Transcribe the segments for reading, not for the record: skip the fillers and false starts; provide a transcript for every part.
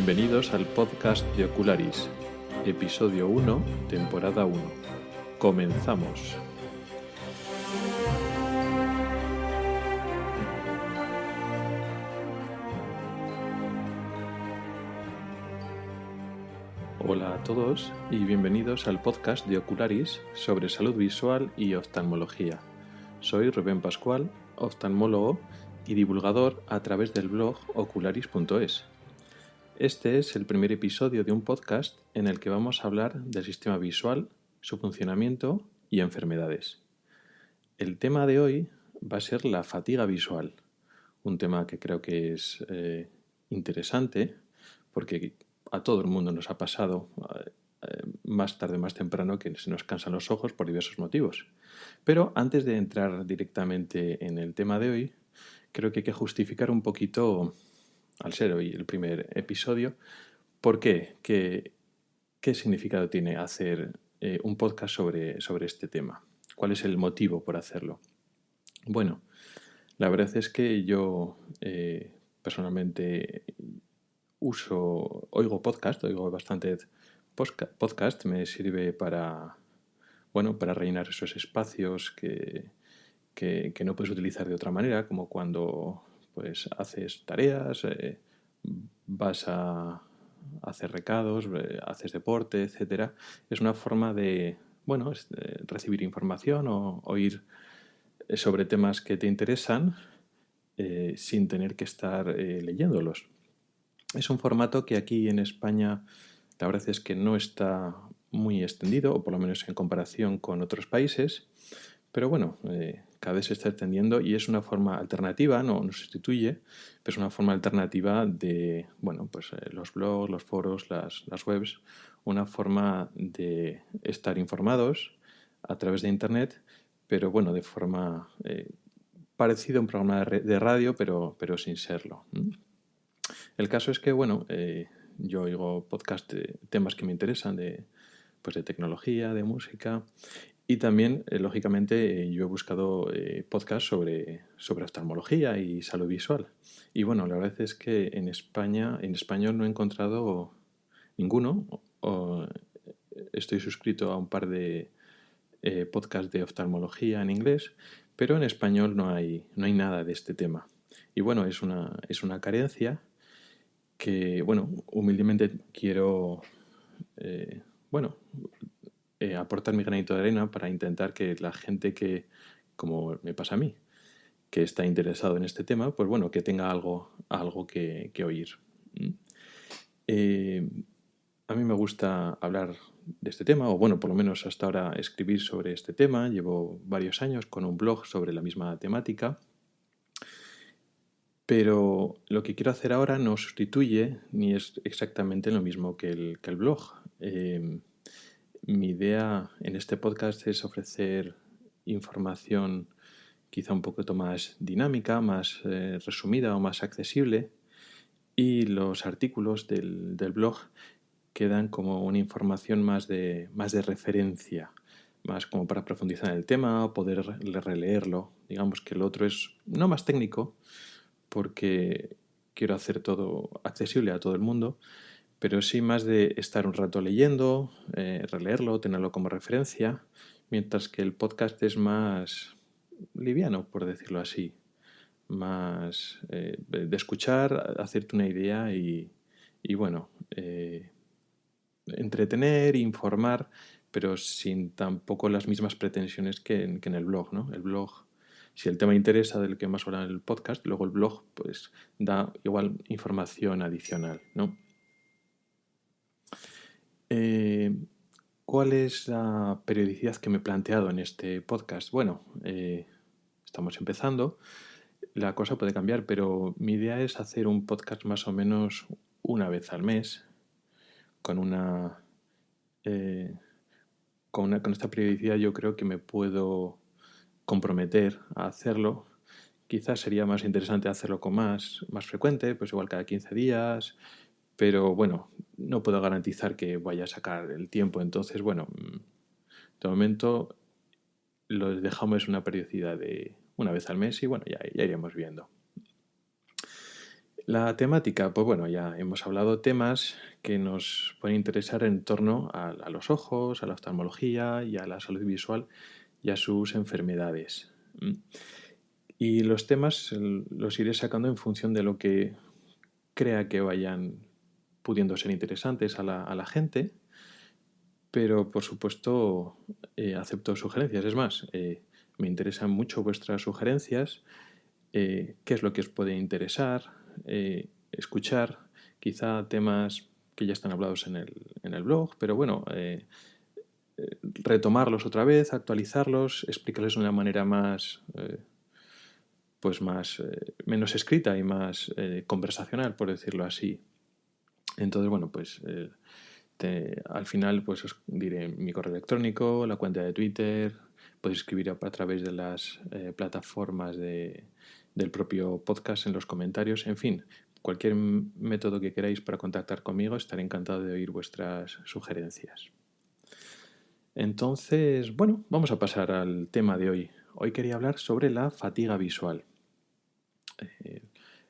Bienvenidos al podcast de Ocularis, episodio 1, temporada 1. Comenzamos. Hola a todos y bienvenidos al podcast de Ocularis sobre salud visual y oftalmología. Soy Rubén Pascual, oftalmólogo y divulgador a través del blog ocularis.es. Este es el primer episodio de un podcast en el que vamos a hablar del sistema visual, su funcionamiento y enfermedades. El tema de hoy va a ser la fatiga visual, un tema que creo que es interesante porque a todo el mundo nos ha pasado más tarde o más temprano que se nos cansan los ojos por diversos motivos. Pero antes de entrar directamente en el tema de hoy, creo que hay que justificar un poquito, al ser hoy el primer episodio, ¿por qué? ¿Qué significado tiene hacer un podcast sobre este tema? ¿Cuál es el motivo por hacerlo? Bueno, la verdad es que yo personalmente oigo bastante podcast, me sirve para rellenar esos espacios que no puedes utilizar de otra manera, como cuando pues haces tareas, vas a hacer recados, haces deporte, etcétera. Es una forma de recibir información o oír sobre temas que te interesan sin tener que estar leyéndolos. Es un formato que aquí en España la verdad es que no está muy extendido, o por lo menos en comparación con otros países, pero bueno, cada vez se está extendiendo y es una forma alternativa, no sustituye, pero es una forma alternativa de, los blogs, los foros, las webs, una forma de estar informados a través de Internet, pero bueno, de forma parecida a un programa de radio, pero sin serlo. El caso es que, yo oigo podcast de temas que me interesan, de tecnología, de música, y también, lógicamente, yo he buscado podcasts sobre oftalmología y salud visual. Y bueno, la verdad es que en español no he encontrado ninguno. Estoy suscrito a un par de podcasts de oftalmología en inglés, pero en español no hay nada de este tema. Y bueno, es una carencia que, humildemente quiero, aportar mi granito de arena para intentar que la gente que, como me pasa a mí, que está interesado en este tema, pues bueno, que tenga algo que oír. A mí me gusta hablar de este tema, o bueno, por lo menos hasta ahora escribir sobre este tema. Llevo varios años con un blog sobre la misma temática. Pero lo que quiero hacer ahora no sustituye ni es exactamente lo mismo que el blog. Mi idea en este podcast es ofrecer información quizá un poquito más dinámica, más resumida o más accesible, y los artículos del blog quedan como una información más de referencia, más como para profundizar en el tema o poder releerlo. Digamos que el otro es no más técnico, porque quiero hacer todo accesible a todo el mundo, pero sí más de estar un rato leyendo, releerlo, tenerlo como referencia, mientras que el podcast es más liviano, por decirlo así, más de escuchar, hacerte una idea y entretener, informar, pero sin tampoco las mismas pretensiones que en el blog, ¿no? El blog, si el tema interesa del que más habla en el podcast, luego el blog pues da igual información adicional, ¿no? ¿Cuál es la periodicidad que me he planteado en este podcast? Bueno, estamos empezando, la cosa puede cambiar, pero mi idea es hacer un podcast más o menos una vez al mes, con con esta periodicidad yo creo que me puedo comprometer a hacerlo. Quizás sería más interesante hacerlo con más frecuente, pues igual cada 15 días, pero bueno, no puedo garantizar que vaya a sacar el tiempo. Entonces, de momento lo dejamos en una periodicidad de una vez al mes y bueno, ya iremos viendo. La temática, pues bueno, ya hemos hablado temas que nos pueden interesar en torno a los ojos, a la oftalmología y a la salud visual y a sus enfermedades. Y los temas los iré sacando en función de lo que crea que vayan pudiendo ser interesantes a la gente, pero por supuesto acepto sugerencias. Es más, me interesan mucho vuestras sugerencias, qué es lo que os puede interesar, escuchar quizá temas que ya están hablados en el blog, pero bueno, retomarlos otra vez, actualizarlos, explicarles de una manera más, pues más, menos escrita y más conversacional, por decirlo así. Entonces, bueno, pues al final pues os diré mi correo electrónico, la cuenta de Twitter, podéis escribir a través de las plataformas del propio podcast en los comentarios, en fin, cualquier método que queráis para contactar conmigo, estaré encantado de oír vuestras sugerencias. Entonces, bueno, vamos a pasar al tema de hoy. Hoy quería hablar sobre la fatiga visual.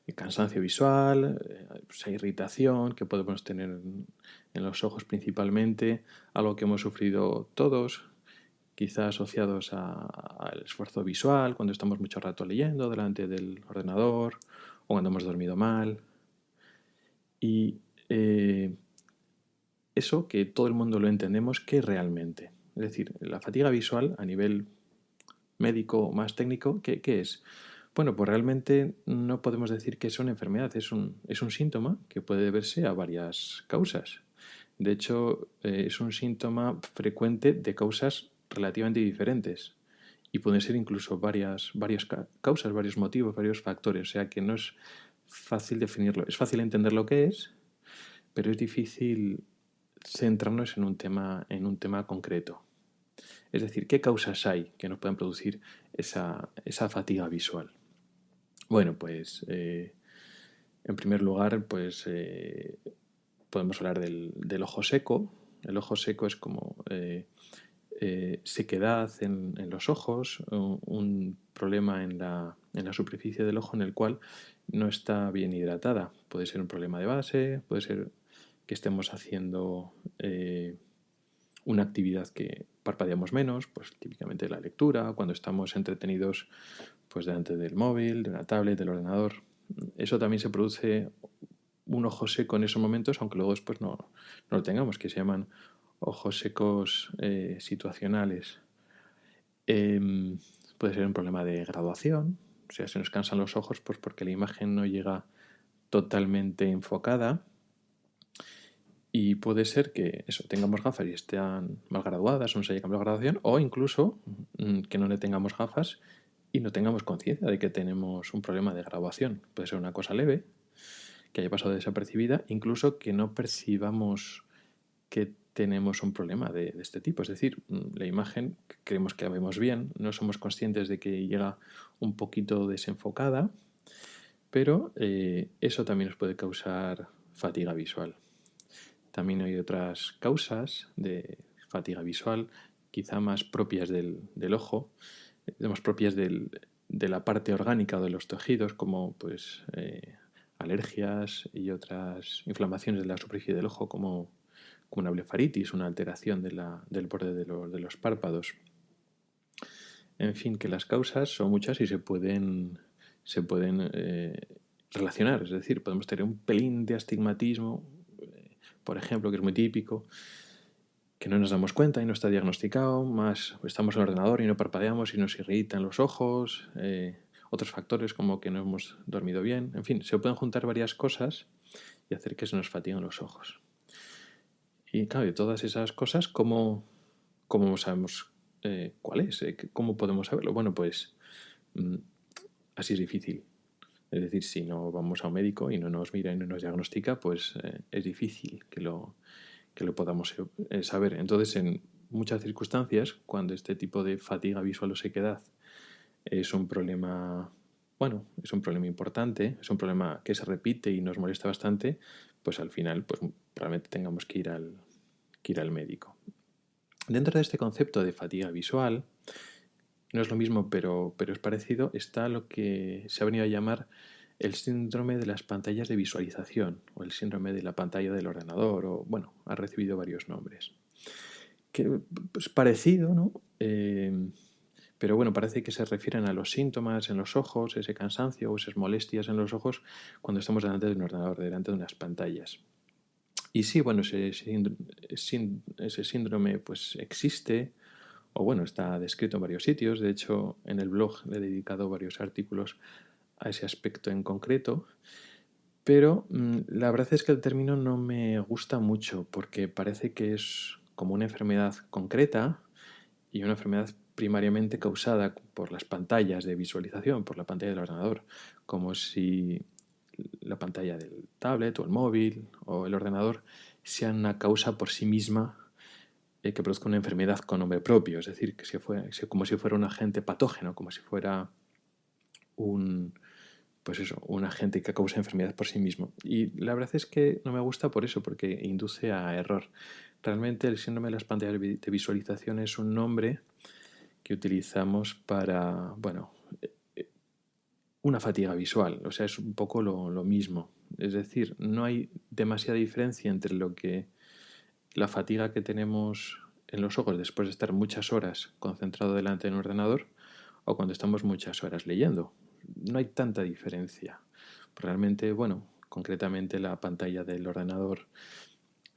El cansancio visual, esa irritación que podemos tener en los ojos principalmente, algo que hemos sufrido todos, quizá asociados al esfuerzo visual, cuando estamos mucho rato leyendo delante del ordenador o cuando hemos dormido mal. Y eso que todo el mundo lo entendemos, que realmente. Es decir, la fatiga visual a nivel médico más técnico, ¿qué es? Bueno, pues realmente no podemos decir que es una enfermedad, es un síntoma que puede deberse a varias causas. De hecho, es un síntoma frecuente de causas relativamente diferentes y pueden ser incluso varias causas, varios motivos, varios factores. O sea que no es fácil definirlo. Es fácil entender lo que es, pero es difícil centrarnos en un tema concreto. Es decir, ¿qué causas hay que nos puedan producir esa fatiga visual? Bueno, pues en primer lugar, pues podemos hablar del ojo seco. El ojo seco es como sequedad en los ojos, un problema en la superficie del ojo en el cual no está bien hidratada. Puede ser un problema de base, puede ser que estemos haciendo una actividad que parpadeamos menos, pues típicamente la lectura, cuando estamos entretenidos pues delante del móvil, de una tablet, del ordenador. Eso también se produce un ojo seco en esos momentos, aunque luego después no lo tengamos, que se llaman ojos secos situacionales. Puede ser un problema de graduación, o sea, se nos cansan los ojos pues porque la imagen no llega totalmente enfocada. Y puede ser que eso, tengamos gafas y estén mal graduadas, no se haya cambiado la graduación, o incluso que no le tengamos gafas y no tengamos conciencia de que tenemos un problema de graduación. Puede ser una cosa leve, que haya pasado desapercibida, incluso que no percibamos que tenemos un problema de este tipo. Es decir, la imagen creemos que la vemos bien, no somos conscientes de que llega un poquito desenfocada, pero eso también nos puede causar fatiga visual. También hay otras causas de fatiga visual, quizá más propias del ojo, más propias de la parte orgánica o de los tejidos, como pues alergias y otras inflamaciones de la superficie del ojo, como una blefaritis, una alteración del borde de los párpados. En fin, que las causas son muchas y se pueden relacionar, es decir, podemos tener un pelín de astigmatismo, por ejemplo, que es muy típico, que no nos damos cuenta y no está diagnosticado, más estamos en el ordenador y no parpadeamos y nos irritan los ojos, otros factores como que no hemos dormido bien, en fin, se pueden juntar varias cosas y hacer que se nos fatiguen los ojos. Y claro, de todas esas cosas, ¿cómo sabemos cuál es? ¿Cómo podemos saberlo? Bueno, pues así es difícil. Es decir, si no vamos a un médico y no nos mira y no nos diagnostica, pues es difícil que lo podamos saber. Entonces, en muchas circunstancias, cuando este tipo de fatiga visual o sequedad es un problema, bueno, es un problema importante, es un problema que se repite y nos molesta bastante, pues al final, pues probablemente tengamos que ir al médico. Dentro de este concepto de fatiga visual, no es lo mismo, pero es parecido, está lo que se ha venido a llamar el síndrome de las pantallas de visualización o el síndrome de la pantalla del ordenador, o bueno, ha recibido varios nombres. Que, pues, parecido, ¿no? Pero bueno, parece que se refieren a los síntomas en los ojos, ese cansancio o esas molestias en los ojos cuando estamos delante de un ordenador, delante de unas pantallas. Y sí, bueno, ese síndrome pues existe, o bueno, está descrito en varios sitios. De hecho, en el blog le he dedicado varios artículos a ese aspecto en concreto. Pero la verdad es que el término no me gusta mucho porque parece que es como una enfermedad concreta y una enfermedad primariamente causada por las pantallas de visualización, por la pantalla del ordenador, como si la pantalla del tablet o el móvil o el ordenador sean una causa por sí misma que produzca una enfermedad con nombre propio, es decir, como si fuera un agente patógeno, como si fuera un, pues eso, un agente que causa enfermedad por sí mismo. Y la verdad es que no me gusta por eso, porque induce a error. Realmente el síndrome de las pantallas de visualización es un nombre que utilizamos para, bueno, una fatiga visual, o sea, es un poco lo mismo. Es decir, no hay demasiada diferencia entre lo que la fatiga que tenemos en los ojos después de estar muchas horas concentrado delante de un ordenador o cuando estamos muchas horas leyendo. No hay tanta diferencia. Realmente, bueno, concretamente la pantalla del ordenador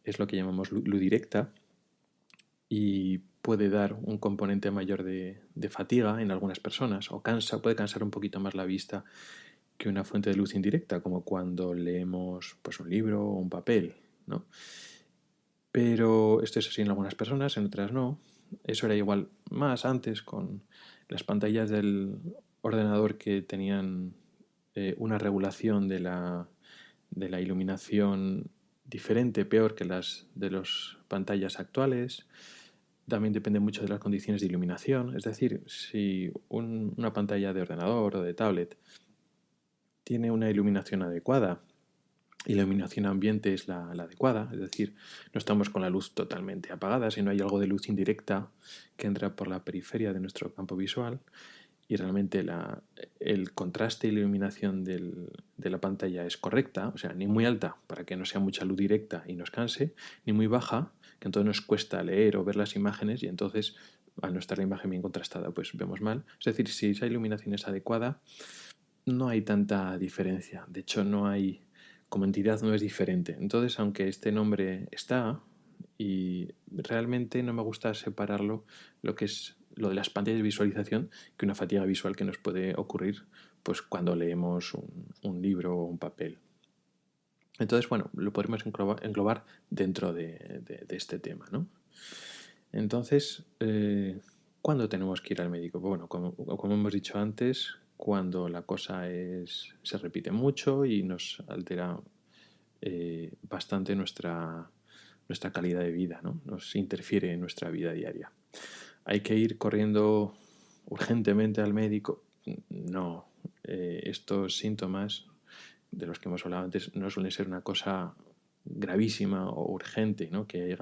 es lo que llamamos luz directa y puede dar un componente mayor de fatiga en algunas personas o puede cansar un poquito más la vista que una fuente de luz indirecta, como cuando leemos pues, un libro o un papel, ¿no? Pero esto es así en algunas personas, en otras no. Eso era igual más antes con las pantallas del ordenador que tenían una regulación de la iluminación diferente, peor que las de las pantallas actuales. También depende mucho de las condiciones de iluminación. Es decir, si una pantalla de ordenador o de tablet tiene una iluminación adecuada y la iluminación ambiente es la adecuada, es decir, no estamos con la luz totalmente apagada, sino hay algo de luz indirecta que entra por la periferia de nuestro campo visual y realmente el contraste y la iluminación de la pantalla es correcta, o sea, ni muy alta para que no sea mucha luz directa y nos canse, ni muy baja, que entonces nos cuesta leer o ver las imágenes y entonces al no estar la imagen bien contrastada pues vemos mal. Es decir, si esa iluminación es adecuada, no hay tanta diferencia. De hecho, no hay, como entidad no es diferente. Entonces, aunque este nombre está, y realmente no me gusta separarlo lo que es lo de las pantallas de visualización que una fatiga visual que nos puede ocurrir pues cuando leemos un libro o un papel. Entonces, bueno, lo podemos englobar dentro de este tema, ¿no? Entonces, ¿cuándo tenemos que ir al médico? Bueno, como hemos dicho antes, cuando la cosa se repite mucho y nos altera bastante nuestra calidad de vida, ¿no? Nos interfiere en nuestra vida diaria. ¿Hay que ir corriendo urgentemente al médico? No. Estos síntomas de los que hemos hablado antes no suelen ser una cosa gravísima o urgente, ¿no? Que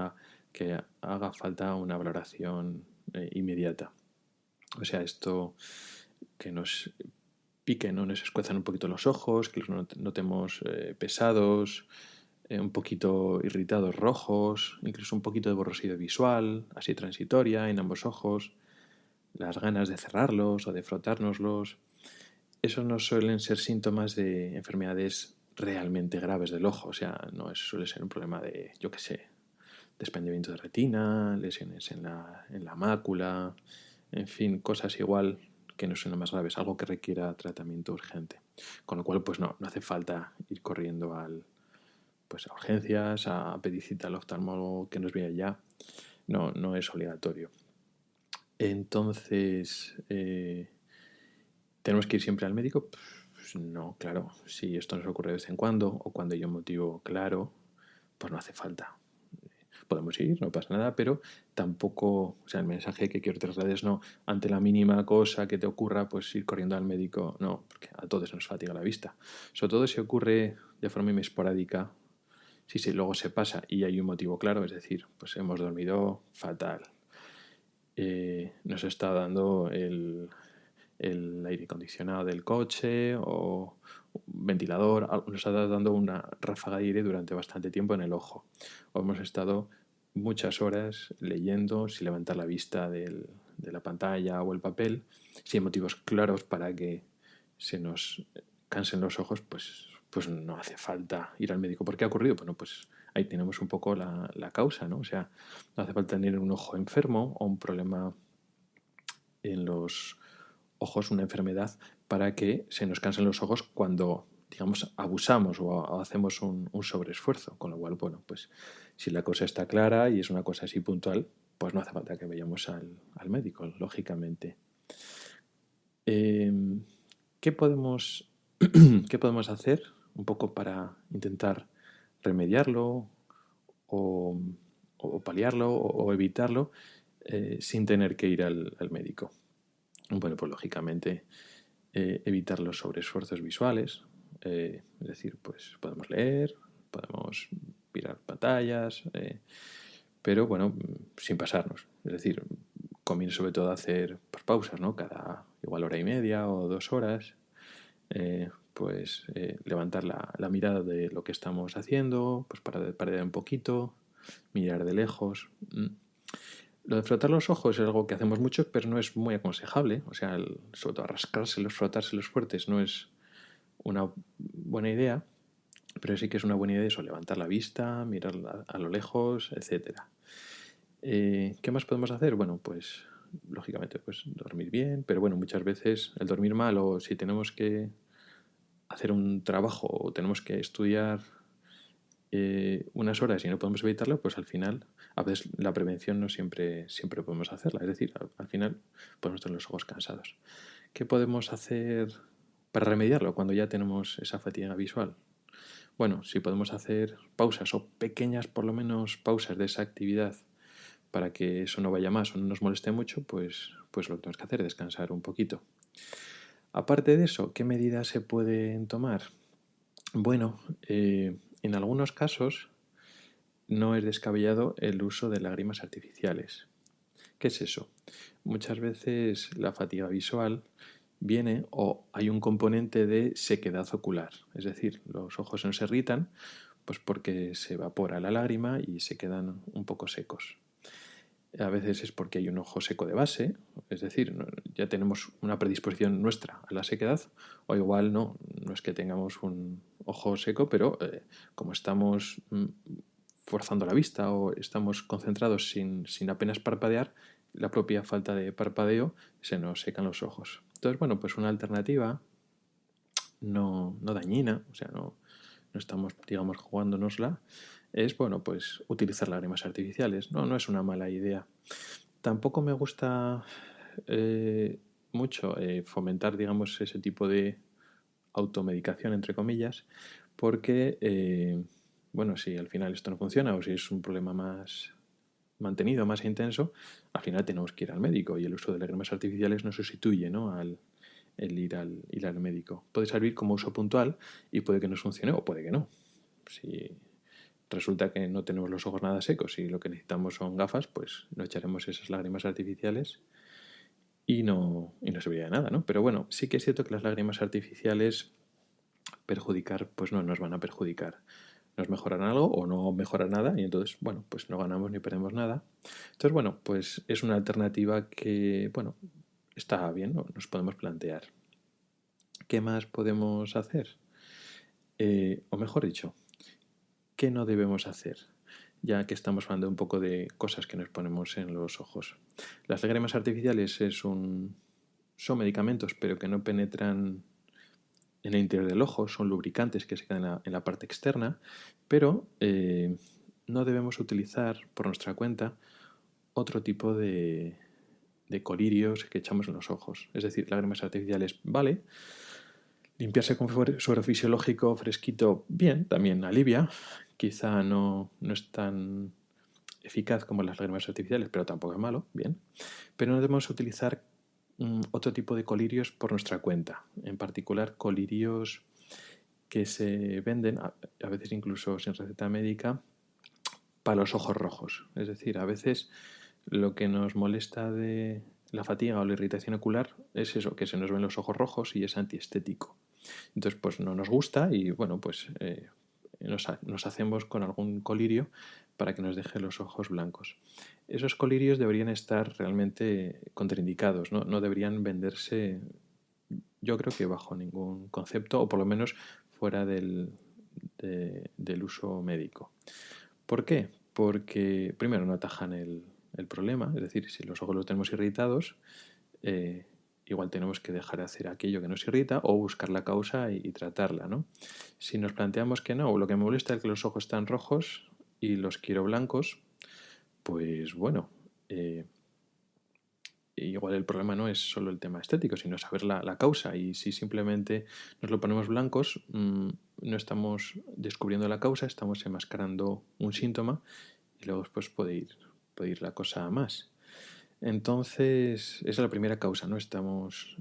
haga falta una valoración inmediata. O sea, esto que nos piquen, ¿no? Nos escuezan un poquito los ojos, que los notemos pesados, un poquito irritados rojos, incluso un poquito de borrosidad visual, así transitoria en ambos ojos, las ganas de cerrarlos o de frotárnoslos. Esos no suelen ser síntomas de enfermedades realmente graves del ojo, o sea, no suele ser un problema de, yo qué sé, desprendimiento de retina, lesiones en la mácula, en fin, cosas igual que no son más graves, algo que requiera tratamiento urgente. Con lo cual, pues no hace falta ir corriendo pues a urgencias, a pedir cita al oftalmólogo que nos vea ya. No es obligatorio. Entonces, ¿tenemos que ir siempre al médico? Pues no, claro. Si esto nos ocurre de vez en cuando o cuando hay un motivo claro, pues no hace falta. Podemos ir, no pasa nada, pero tampoco, o sea, el mensaje que quiero trasladar es no, ante la mínima cosa que te ocurra, pues ir corriendo al médico, no, porque a todos nos fatiga la vista. Sobre todo si ocurre de forma esporádica, sí, luego se pasa y hay un motivo claro, es decir, pues hemos dormido fatal. Nos está dando el el aire acondicionado del coche o un ventilador, nos está dando una ráfaga de aire durante bastante tiempo en el ojo. O hemos estado muchas horas leyendo sin levantar la vista de la pantalla o el papel. Si hay motivos claros para que se nos cansen los ojos, pues no hace falta ir al médico. ¿Por qué ha ocurrido? Bueno, pues ahí tenemos un poco la causa, ¿no? O sea, no hace falta tener un ojo enfermo o un problema en los ojos, una enfermedad, para que se nos cansen los ojos cuando, digamos, abusamos o hacemos un sobreesfuerzo. Con lo cual, bueno, pues si la cosa está clara y es una cosa así puntual, pues no hace falta que vayamos al médico, lógicamente. ¿Qué podemos, ¿Qué podemos hacer un poco para intentar remediarlo o, o paliarlo o evitarlo sin tener que ir al médico? Bueno, pues lógicamente evitar los sobreesfuerzos visuales, es decir, pues podemos leer, podemos mirar pantallas, pero bueno, sin pasarnos. Es decir, conviene sobre todo hacer pues, pausas, ¿no? Cada igual hora y media o 2 horas, levantar la mirada de lo que estamos haciendo, pues para parar un poquito, mirar de lejos. Lo de frotar los ojos es algo que hacemos mucho, pero no es muy aconsejable. O sea, sobre todo rascárselos, frotárselos fuertes no es una buena idea, pero sí que es una buena idea eso, levantar la vista, mirar a lo lejos, etcétera. ¿Qué más podemos hacer? Bueno, pues lógicamente pues dormir bien, pero bueno, muchas veces el dormir mal o si tenemos que hacer un trabajo o tenemos que estudiar unas horas y no podemos evitarlo, pues al final, a veces la prevención no siempre podemos hacerla. Es decir, al final podemos tener los ojos cansados. ¿Qué podemos hacer para remediarlo cuando ya tenemos esa fatiga visual? Bueno, si podemos hacer pausas o pequeñas, por lo menos, pausas de esa actividad para que eso no vaya más o no nos moleste mucho, pues lo que tenemos que hacer es descansar un poquito. Aparte de eso, ¿qué medidas se pueden tomar? Bueno, en algunos casos no es descabellado el uso de lágrimas artificiales. ¿Qué es eso? Muchas veces la fatiga visual viene o hay un componente de sequedad ocular, es decir, los ojos se nos irritan pues porque se evapora la lágrima y se quedan un poco secos. A veces es porque hay un ojo seco de base, es decir, ya tenemos una predisposición nuestra a la sequedad, o igual no es que tengamos un ojo seco, pero como estamos forzando la vista o estamos concentrados sin apenas parpadear, la propia falta de parpadeo se nos secan los ojos. Entonces, bueno, pues una alternativa no dañina, o sea, no estamos, digamos, jugándonosla, es, bueno, pues utilizar lágrimas artificiales. No es una mala idea. Tampoco me gusta mucho fomentar, digamos, ese tipo de automedicación, entre comillas, porque, bueno, si al final esto no funciona o si es un problema más mantenido, más intenso, al final tenemos que ir al médico y el uso de lágrimas artificiales no sustituye, ¿no? El ir al médico. Puede servir como uso puntual y puede que nos funcione o puede que no. Si resulta que no tenemos los ojos nada secos y lo que necesitamos son gafas, pues no echaremos esas lágrimas artificiales y no serviría de nada, ¿no? Pero bueno, sí que es cierto que las lágrimas artificiales perjudicar, pues no nos van a perjudicar. Nos mejoran algo o no mejoran nada y entonces, bueno, pues no ganamos ni perdemos nada. Entonces, bueno, pues es una alternativa que, bueno, está bien, ¿no? Nos podemos plantear. ¿Qué más podemos hacer? O mejor dicho, ¿qué no debemos hacer? Ya que estamos hablando un poco de cosas que nos ponemos en los ojos. Las lágrimas artificiales son medicamentos, pero que no penetran en el interior del ojo, son lubricantes que se quedan en la parte externa, pero no debemos utilizar por nuestra cuenta otro tipo de colirios que echamos en los ojos. Es decir, lágrimas artificiales, vale. Limpiarse con suero fisiológico fresquito, bien, también alivia. Quizá no es tan eficaz como las lágrimas artificiales, pero tampoco es malo, bien. Pero no debemos utilizar otro tipo de colirios por nuestra cuenta. En particular, colirios que se venden, a veces incluso sin receta médica, para los ojos rojos. Es decir, a veces lo que nos molesta de la fatiga o la irritación ocular es eso, que se nos ven los ojos rojos y es antiestético. Entonces, pues no nos gusta y bueno, pues nos hacemos con algún colirio para que nos deje los ojos blancos. Esos colirios deberían estar realmente contraindicados, ¿no? No deberían venderse, yo creo que bajo ningún concepto, o por lo menos fuera del uso médico. ¿Por qué? Porque primero no atajan el problema, es decir, si los ojos los tenemos irritados, igual tenemos que dejar de hacer aquello que nos irrita o buscar la causa y tratarla, ¿no? Si nos planteamos que no, lo que me molesta es que los ojos están rojos y los quiero blancos, pues bueno, igual el problema no es solo el tema estético, sino saber la causa. Y si simplemente nos lo ponemos blancos, no estamos descubriendo la causa, estamos enmascarando un síntoma y luego después puede ir la cosa a más. Entonces, esa es la primera causa, ¿no? Estamos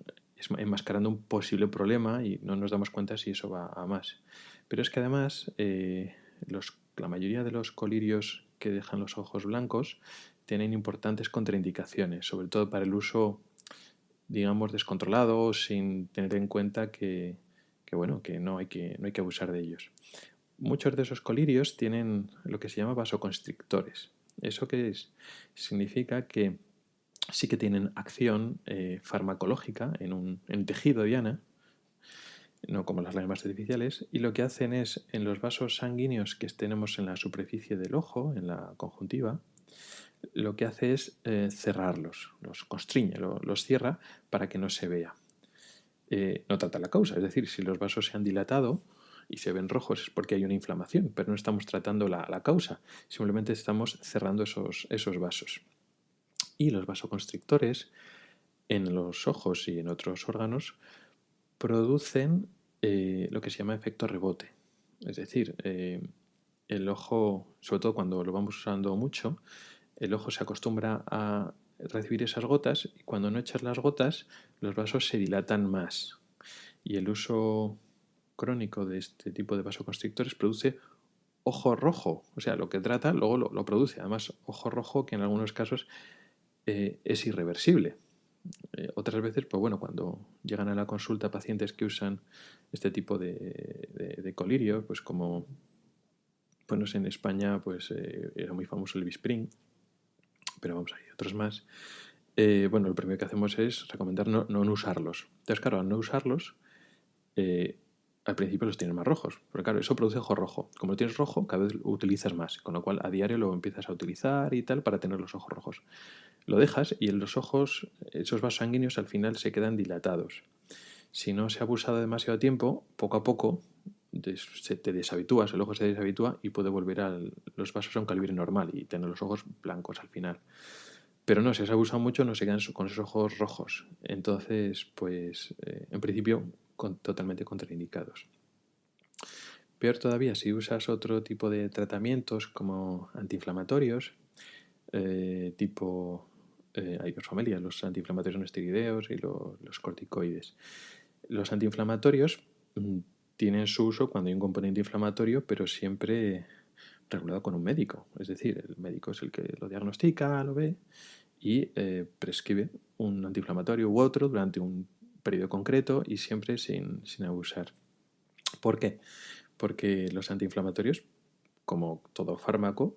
enmascarando un posible problema y no nos damos cuenta si eso va a más. Pero es que además, la mayoría de los colirios que dejan los ojos blancos tienen importantes contraindicaciones, sobre todo para el uso, digamos, descontrolado, sin tener en cuenta que bueno, que no hay que abusar de ellos. Muchos de esos colirios tienen lo que se llama vasoconstrictores. ¿Eso qué es? Significa que sí que tienen acción farmacológica en el tejido diana, no como las lágrimas artificiales, y lo que hacen es en los vasos sanguíneos que tenemos en la superficie del ojo, en la conjuntiva, lo que hace es cerrarlos, los constriñe, los cierra para que no se vea. No trata la causa, es decir, si los vasos se han dilatado y se ven rojos es porque hay una inflamación, pero no estamos tratando la causa, simplemente estamos cerrando esos vasos. Y los vasoconstrictores en los ojos y en otros órganos producen lo que se llama efecto rebote. Es decir, el ojo, sobre todo cuando lo vamos usando mucho, el ojo se acostumbra a recibir esas gotas y cuando no echas las gotas, los vasos se dilatan más. Y el uso crónico de este tipo de vasoconstrictores produce ojo rojo. O sea, lo que trata luego lo produce. Además, ojo rojo que en algunos casos es irreversible. Otras veces, pues bueno, cuando llegan a la consulta pacientes que usan este tipo de colirio, pues como, bueno, en España pues era muy famoso el Bispring, pero vamos, hay otros más. Bueno, lo primero que hacemos es recomendar no usarlos. Entonces, claro, al no usarlos, al principio los tienes más rojos, pero claro, eso produce ojo rojo. Como lo tienes rojo, cada vez lo utilizas más, con lo cual a diario lo empiezas a utilizar y tal para tener los ojos rojos. Lo dejas y en los ojos, esos vasos sanguíneos al final se quedan dilatados. Si no se ha abusado demasiado tiempo, poco a poco te deshabitúas, el ojo se deshabitúa y puede volver a los vasos a un calibre normal y tener los ojos blancos al final. Pero no, si has abusado mucho no se quedan con esos ojos rojos. Entonces, pues, en principio, totalmente contraindicados. Peor todavía si usas otro tipo de tratamientos como antiinflamatorios, tipo hay dos familias, los antiinflamatorios no esteroideos y los corticoides. Los antiinflamatorios tienen su uso cuando hay un componente inflamatorio, pero siempre regulado con un médico. Es decir, el médico es el que lo diagnostica, lo ve y prescribe un antiinflamatorio u otro durante un periodo concreto y siempre sin abusar. ¿Por qué? Porque los antiinflamatorios, como todo fármaco,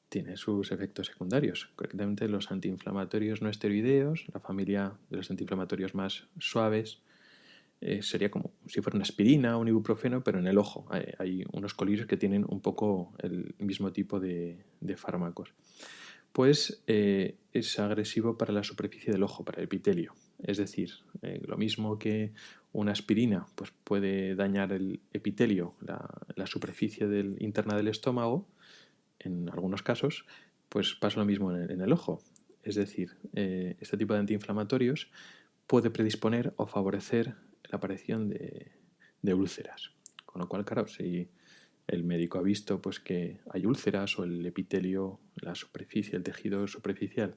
tiene sus efectos secundarios. Concretamente los antiinflamatorios no esteroideos, la familia de los antiinflamatorios más suaves, sería como si fuera una aspirina o un ibuprofeno, pero en el ojo. Hay unos colirios que tienen un poco el mismo tipo de fármacos. Pues es agresivo para la superficie del ojo, para el epitelio. Es decir, lo mismo que una aspirina pues puede dañar el epitelio, la superficie interna del estómago, en algunos casos, pues pasa lo mismo en el ojo. Es decir, este tipo de antiinflamatorios puede predisponer o favorecer la aparición de úlceras. Con lo cual, claro, si el médico ha visto pues, que hay úlceras o el epitelio, la superficie, el tejido superficial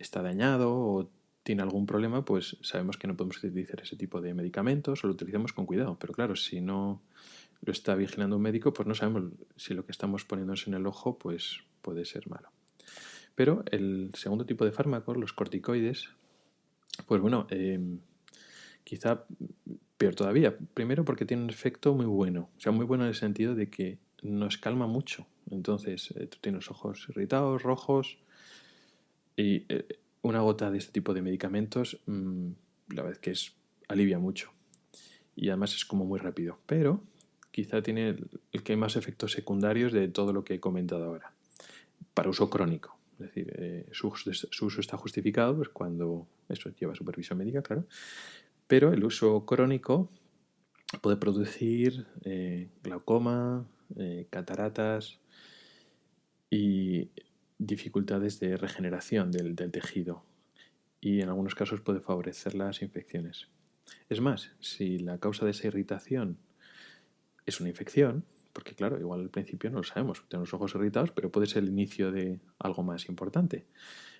está dañado o tiene algún problema, pues sabemos que no podemos utilizar ese tipo de medicamentos o lo utilizamos con cuidado. Pero claro, si no lo está vigilando un médico, pues no sabemos si lo que estamos poniéndonos en el ojo pues puede ser malo. Pero el segundo tipo de fármacos, los corticoides, pues bueno, quizá peor todavía. Primero porque tiene un efecto muy bueno. O sea, muy bueno en el sentido de que nos calma mucho. Entonces, tú tienes los ojos irritados, rojos, y una gota de este tipo de medicamentos, la verdad es que alivia mucho. Y además es como muy rápido. Pero quizá tiene el que hay más efectos secundarios de todo lo que he comentado ahora. Para uso crónico. Es decir, su uso está justificado pues cuando eso lleva supervisión médica, claro. Pero el uso crónico puede producir glaucoma, cataratas y dificultades de regeneración del tejido. Y en algunos casos puede favorecer las infecciones. Es más, si la causa de esa irritación es una infección, porque claro, igual al principio no lo sabemos, tenemos los ojos irritados, pero puede ser el inicio de algo más importante.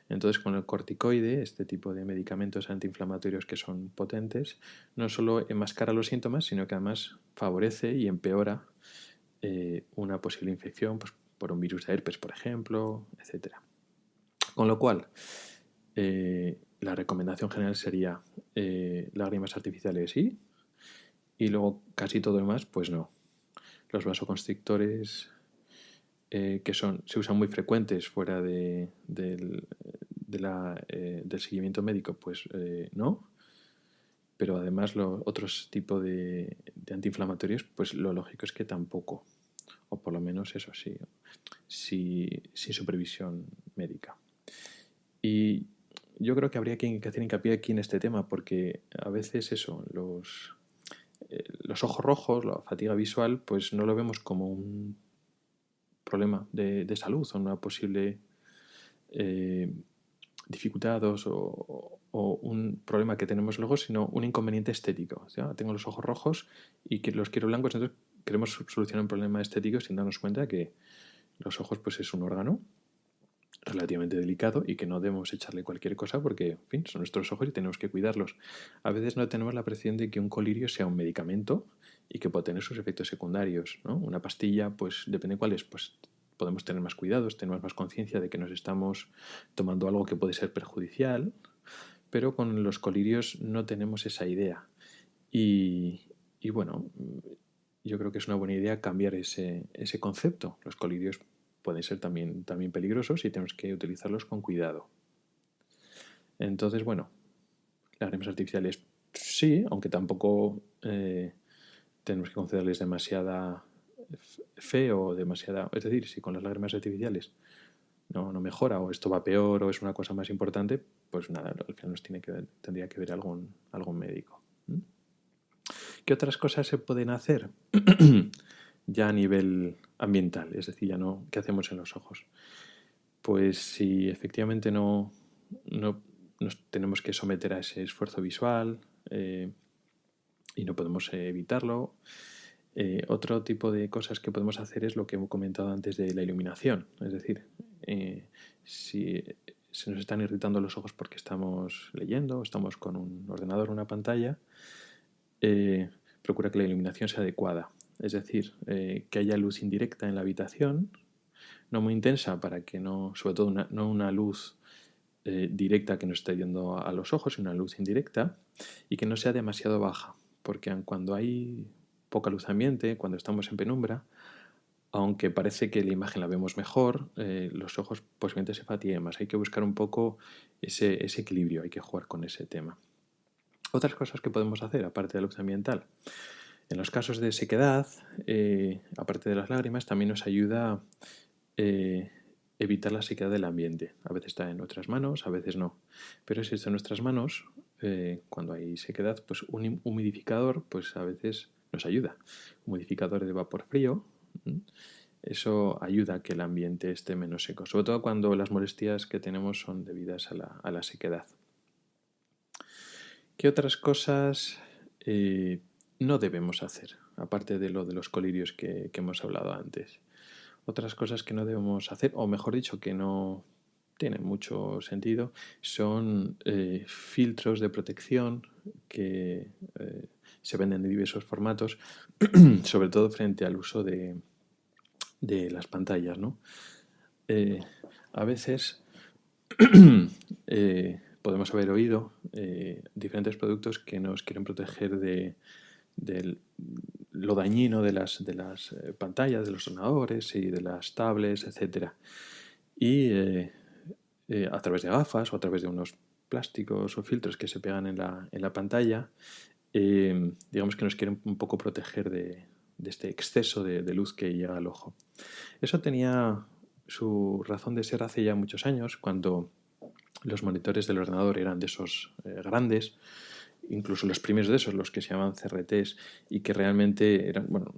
Entonces, con el corticoide, este tipo de medicamentos antiinflamatorios que son potentes, no solo enmascara los síntomas, sino que además favorece y empeora una posible infección pues, por un virus de herpes, por ejemplo, etc. Con lo cual, la recomendación general sería lágrimas artificiales sí, y luego casi todo lo demás, pues no. Los vasoconstrictores se usan muy frecuentes fuera del seguimiento médico, pues no. Pero además otros tipos de antiinflamatorios, pues lo lógico es que tampoco. O por lo menos eso sí, sin supervisión médica. Y yo creo que habría que hacer hincapié aquí en este tema, porque a veces eso, los ojos rojos, la fatiga visual, pues no lo vemos como un problema de salud o una posible dificultad o un problema que tenemos luego, sino un inconveniente estético. ¿Sí? Tengo los ojos rojos y que los quiero blancos, entonces queremos solucionar un problema estético sin darnos cuenta que los ojos pues es un órgano relativamente delicado y que no debemos echarle cualquier cosa porque, en fin, son nuestros ojos y tenemos que cuidarlos. A veces no tenemos la percepción de que un colirio sea un medicamento y que puede tener sus efectos secundarios, ¿no? Una pastilla, pues depende cuál es, pues podemos tener más cuidados, tenemos más conciencia de que nos estamos tomando algo que puede ser perjudicial, pero con los colirios no tenemos esa idea. Y bueno, yo creo que es una buena idea cambiar ese concepto. Los colirios pueden ser también peligrosos y tenemos que utilizarlos con cuidado. Entonces, bueno, lágrimas artificiales sí, aunque tampoco tenemos que concederles demasiada fe o demasiada... Es decir, si con las lágrimas artificiales no mejora o esto va peor o es una cosa más importante, pues nada, al final tendría que ver algún médico. ¿Qué otras cosas se pueden hacer? Ya a nivel ambiental, es decir, ya no, ¿qué hacemos en los ojos? Pues si efectivamente no nos tenemos que someter a ese esfuerzo visual y no podemos evitarlo, otro tipo de cosas que podemos hacer es lo que hemos comentado antes de la iluminación, es decir, si se nos están irritando los ojos porque estamos leyendo, estamos con un ordenador o una pantalla, procura que la iluminación sea adecuada. Es decir, que haya luz indirecta en la habitación, no muy intensa para que no, sobre todo no una luz directa que nos esté yendo a los ojos, sino una luz indirecta y que no sea demasiado baja, porque cuando hay poca luz ambiente, cuando estamos en penumbra, aunque parece que la imagen la vemos mejor, los ojos posiblemente se fatiguen más. Hay que buscar un poco ese equilibrio, hay que jugar con ese tema. Otras cosas que podemos hacer, aparte de la luz ambiental. En los casos de sequedad, aparte de las lágrimas, también nos ayuda evitar la sequedad del ambiente. A veces está en nuestras manos, a veces no. Pero si está en nuestras manos, cuando hay sequedad, pues un humidificador pues a veces nos ayuda. Humidificador de vapor frío, eso ayuda a que el ambiente esté menos seco, sobre todo cuando las molestias que tenemos son debidas a la sequedad. ¿Qué otras cosas no debemos hacer, aparte de lo de los colirios que hemos hablado antes? Otras cosas que no debemos hacer, o mejor dicho, que no tienen mucho sentido, son filtros de protección que se venden de diversos formatos, sobre todo frente al uso de las pantallas, ¿no? A veces podemos haber oído diferentes productos que nos quieren proteger de lo dañino de las pantallas, de los ordenadores y de las tablets, etcétera. Y a través de gafas o a través de unos plásticos o filtros que se pegan en la pantalla, digamos que nos quieren un poco proteger de este exceso de luz que llega al ojo. Eso tenía su razón de ser hace ya muchos años, cuando los monitores del ordenador eran de esos grandes, incluso los primeros de esos, los que se llamaban CRTs, y que realmente eran, bueno,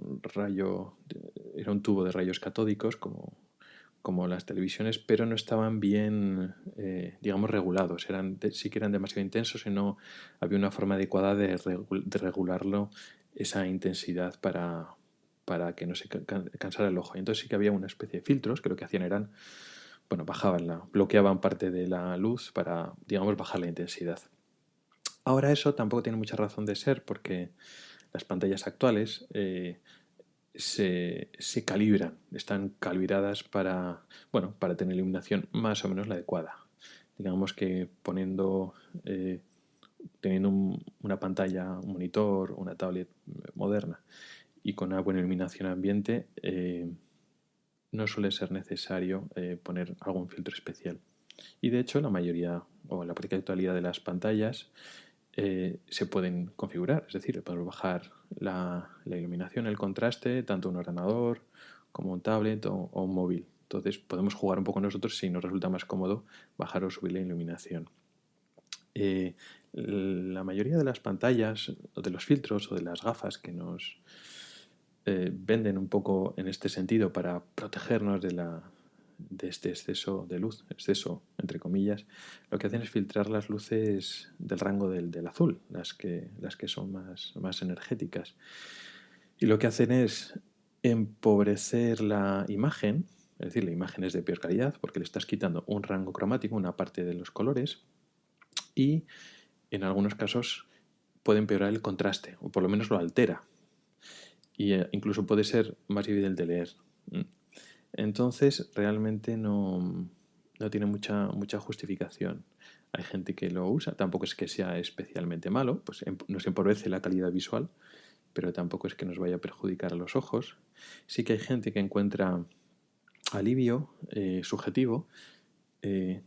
era un tubo de rayos catódicos como las televisiones, pero no estaban bien, digamos, regulados. Sí que eran demasiado intensos y no había una forma adecuada de regularlo, esa intensidad para que no se cansara el ojo. Y entonces sí que había una especie de filtros que lo que hacían eran, bueno, bloqueaban parte de la luz para, digamos, bajar la intensidad. Ahora eso tampoco tiene mucha razón de ser, porque las pantallas actuales se calibran, están calibradas para tener iluminación más o menos la adecuada. Digamos que teniendo una pantalla, un monitor, una tablet moderna y con una buena iluminación ambiente, no suele ser necesario poner algún filtro especial. Y de hecho la mayoría o la práctica totalidad de las pantallas se pueden configurar, es decir, podemos bajar la iluminación, el contraste, tanto un ordenador como un tablet o un móvil. Entonces podemos jugar un poco nosotros si nos resulta más cómodo bajar o subir la iluminación. La mayoría de las pantallas, o de los filtros o de las gafas que nos venden un poco en este sentido para protegernos de este exceso de luz, exceso entre comillas, lo que hacen es filtrar las luces del rango del azul, las que son más energéticas. Y lo que hacen es empobrecer la imagen, es decir, la imagen es de peor calidad porque le estás quitando un rango cromático, una parte de los colores, y en algunos casos puede empeorar el contraste, o por lo menos lo altera. Y incluso puede ser más difícil de leer. Entonces, realmente no tiene mucha justificación. Hay gente que lo usa, tampoco es que sea especialmente malo, pues nos empobrece la calidad visual, pero tampoco es que nos vaya a perjudicar a los ojos. Sí que hay gente que encuentra alivio subjetivo,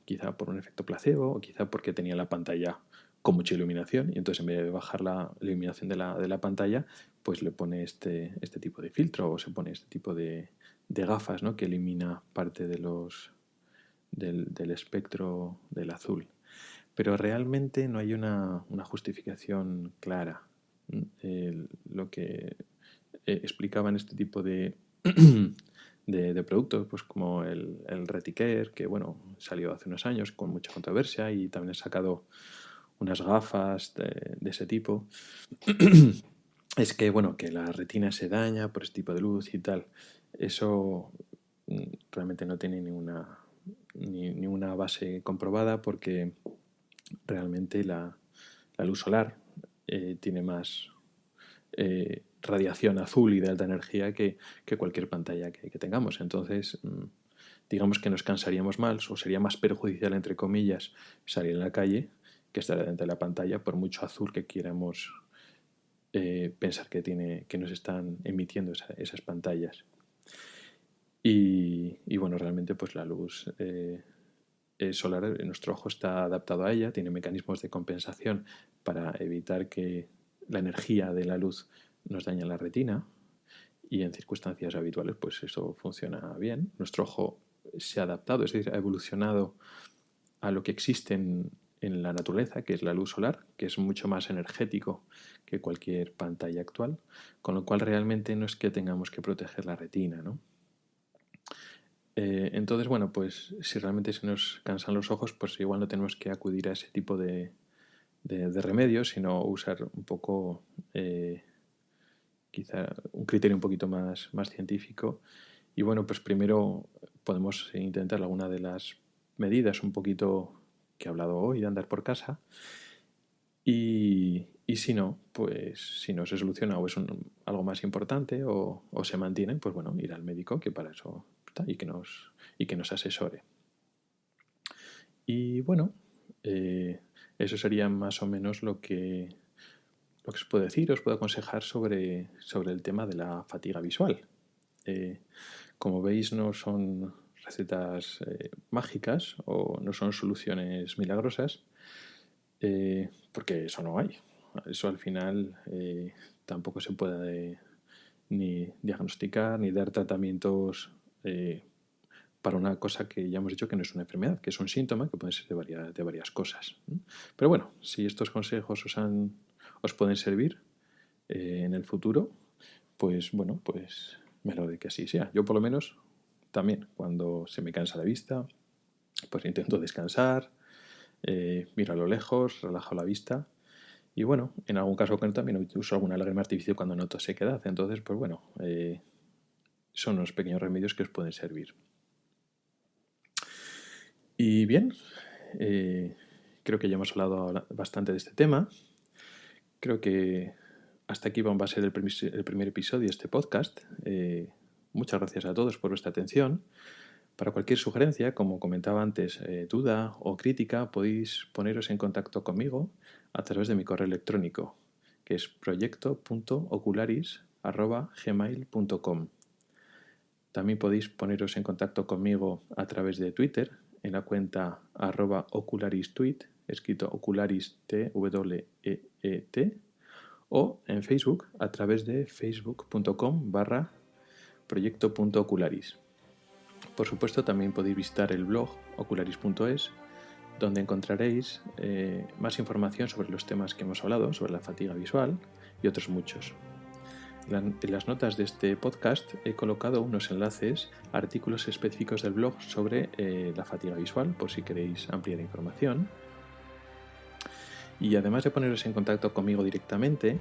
quizá por un efecto placebo o quizá porque tenía la pantalla con mucha iluminación y entonces en vez de bajar la iluminación de la pantalla, pues le pone este tipo de filtro o se pone este tipo de gafas, ¿no?, que elimina parte del espectro del azul. Pero realmente no hay una justificación clara. Lo que explicaban este tipo de productos, pues como el Reticare, que bueno, salió hace unos años con mucha controversia, y también he sacado unas gafas de ese tipo, es que bueno, que la retina se daña por este tipo de luz y tal. Eso realmente no tiene ninguna base comprobada, porque realmente la luz solar tiene más radiación azul y de alta energía que cualquier pantalla que tengamos. Entonces, digamos que nos cansaríamos más o sería más perjudicial, entre comillas, salir en la calle que estar dentro de la pantalla, por mucho azul que quieramos pensar que nos están emitiendo esas pantallas. Y bueno, realmente pues la luz solar, nuestro ojo está adaptado a ella, tiene mecanismos de compensación para evitar que la energía de la luz nos dañe la retina, y en circunstancias habituales pues eso funciona bien. Nuestro ojo se ha adaptado, es decir, ha evolucionado a lo que existe en la naturaleza, que es la luz solar, que es mucho más energético que cualquier pantalla actual, con lo cual realmente no es que tengamos que proteger la retina, ¿no? Entonces, bueno, pues si realmente se nos cansan los ojos, pues igual no tenemos que acudir a ese tipo de remedios, sino usar un poco, quizá un criterio un poquito más científico. Y bueno, pues primero podemos intentar alguna de las medidas un poquito que he hablado hoy, de andar por casa. Y si no, pues si no se soluciona o es algo más importante o se mantiene, pues bueno, ir al médico, que para eso está, y que nos asesore. Y bueno, eso sería más o menos lo que os puedo decir, os puedo aconsejar sobre el tema de la fatiga visual. Como veis, no son recetas mágicas o no son soluciones milagrosas, porque eso no hay. Eso al final tampoco se puede ni diagnosticar ni dar tratamientos para una cosa que ya hemos dicho que no es una enfermedad, que es un síntoma que puede ser de varias cosas. Pero bueno, si estos consejos os pueden servir en el futuro, pues bueno, pues me alegro de que así sea. Yo por lo menos también, cuando se me cansa la vista, pues intento descansar, miro a lo lejos, relajo la vista. Y bueno, en algún caso también uso alguna lágrima artificial cuando noto sequedad. Entonces, pues bueno, son unos pequeños remedios que os pueden servir. Y bien, creo que ya hemos hablado bastante de este tema. Creo que hasta aquí va a ser el primer episodio de este podcast. Muchas gracias a todos por vuestra atención. Para cualquier sugerencia, como comentaba antes, duda o crítica, podéis poneros en contacto conmigo a través de mi correo electrónico, que es proyecto.ocularis@gmail.com. También podéis poneros en contacto conmigo a través de Twitter, en la cuenta @ocularisteet, escrito ocularis TWEET, o en Facebook a través de facebook.com/proyecto.ocularis. Por supuesto, también podéis visitar el blog ocularis.es, donde encontraréis más información sobre los temas que hemos hablado, sobre la fatiga visual y otros muchos. En las notas de este podcast he colocado unos enlaces a artículos específicos del blog sobre la fatiga visual, por si queréis ampliar información. Y además de poneros en contacto conmigo directamente,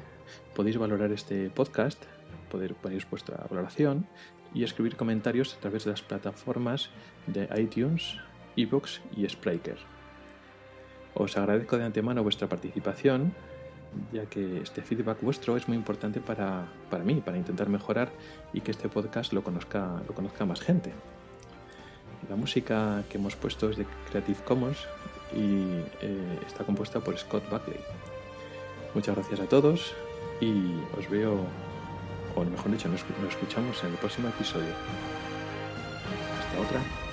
podéis valorar este podcast, ponéis vuestra valoración y escribir comentarios a través de las plataformas de iTunes, iVoox y Spreaker. Os agradezco de antemano vuestra participación, ya que este feedback vuestro es muy importante para mí, para intentar mejorar y que este podcast lo conozca más gente. La música que hemos puesto es de Creative Commons y está compuesta por Scott Buckley. Muchas gracias a todos y os veo, o mejor dicho, nos escuchamos en el próximo episodio. Hasta otra.